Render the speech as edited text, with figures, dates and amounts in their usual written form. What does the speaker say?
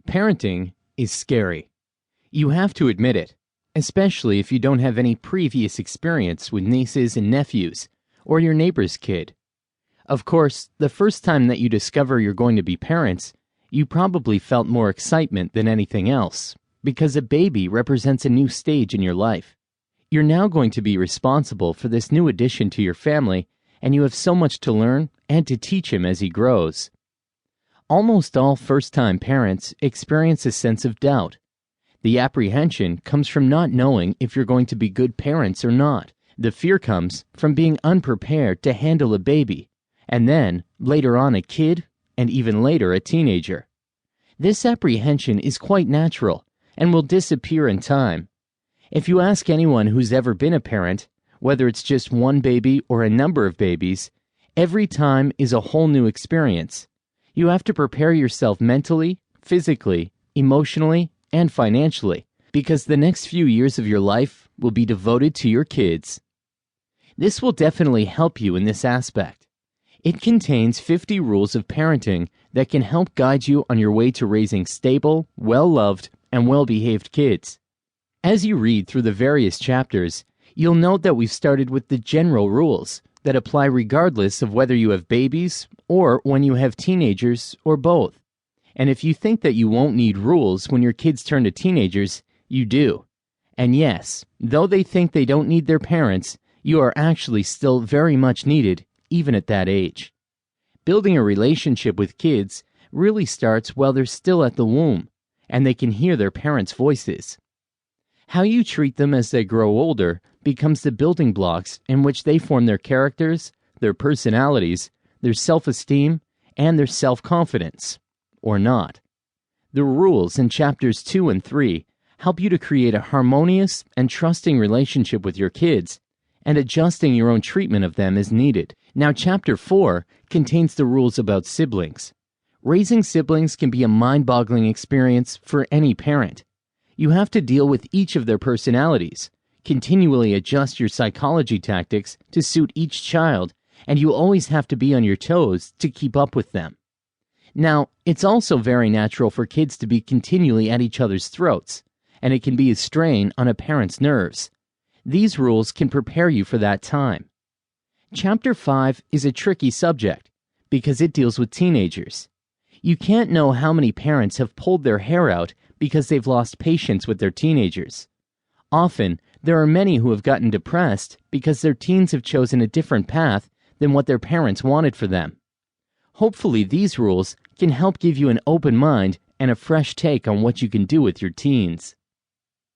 Parenting is scary. You have to admit it, especially if you don't have any previous experience with nieces and nephews, or your neighbor's kid. Of course, the first time that you discover you're going to be parents, you probably felt more excitement than anything else, because a baby represents a new stage in your life. You're now going to be responsible for this new addition to your family, and you have so much to learn and to teach him as he grows. Almost all first-time parents experience a sense of doubt. The apprehension comes from not knowing if you're going to be good parents or not. The fear comes from being unprepared to handle a baby, and then, later on, a kid, and even later, a teenager. This apprehension is quite natural and will disappear in time. If you ask anyone who's ever been a parent, whether it's just one baby or a number of babies, every time is a whole new experience. You have to prepare yourself mentally, physically, emotionally, and financially, because the next few years of your life will be devoted to your kids. This will definitely help you in this aspect. It contains 50 rules of parenting that can help guide you on your way to raising stable, well-loved, and well-behaved kids. As you read through the various chapters, you'll note that we've started with the general rules that apply regardless of whether you have babies or when you have teenagers or both. And if you think that you won't need rules when your kids turn to teenagers, you do. And yes, though they think they don't need their parents, you are actually still very much needed, even at that age. Building a relationship with kids really starts while they're still at the womb, and they can hear their parents' voices. How you treat them as they grow older becomes the building blocks in which they form their characters, their personalities, their self-esteem, and their self-confidence, or not. The rules in chapters 2 and 3 help you to create a harmonious and trusting relationship with your kids, and adjusting your own treatment of them as needed. Now, chapter 4 contains the rules about siblings. Raising siblings can be a mind-boggling experience for any parent. You have to deal with each of their personalities, continually adjust your psychology tactics to suit each child, and you always have to be on your toes to keep up with them. Now, it's also very natural for kids to be continually at each other's throats, and it can be a strain on a parent's nerves. These rules can prepare you for that time. Chapter 5 is a tricky subject because it deals with teenagers. You can't know how many parents have pulled their hair out because they've lost patience with their teenagers. Often, there are many who have gotten depressed because their teens have chosen a different path than what their parents wanted for them. Hopefully, these rules can help give you an open mind and a fresh take on what you can do with your teens.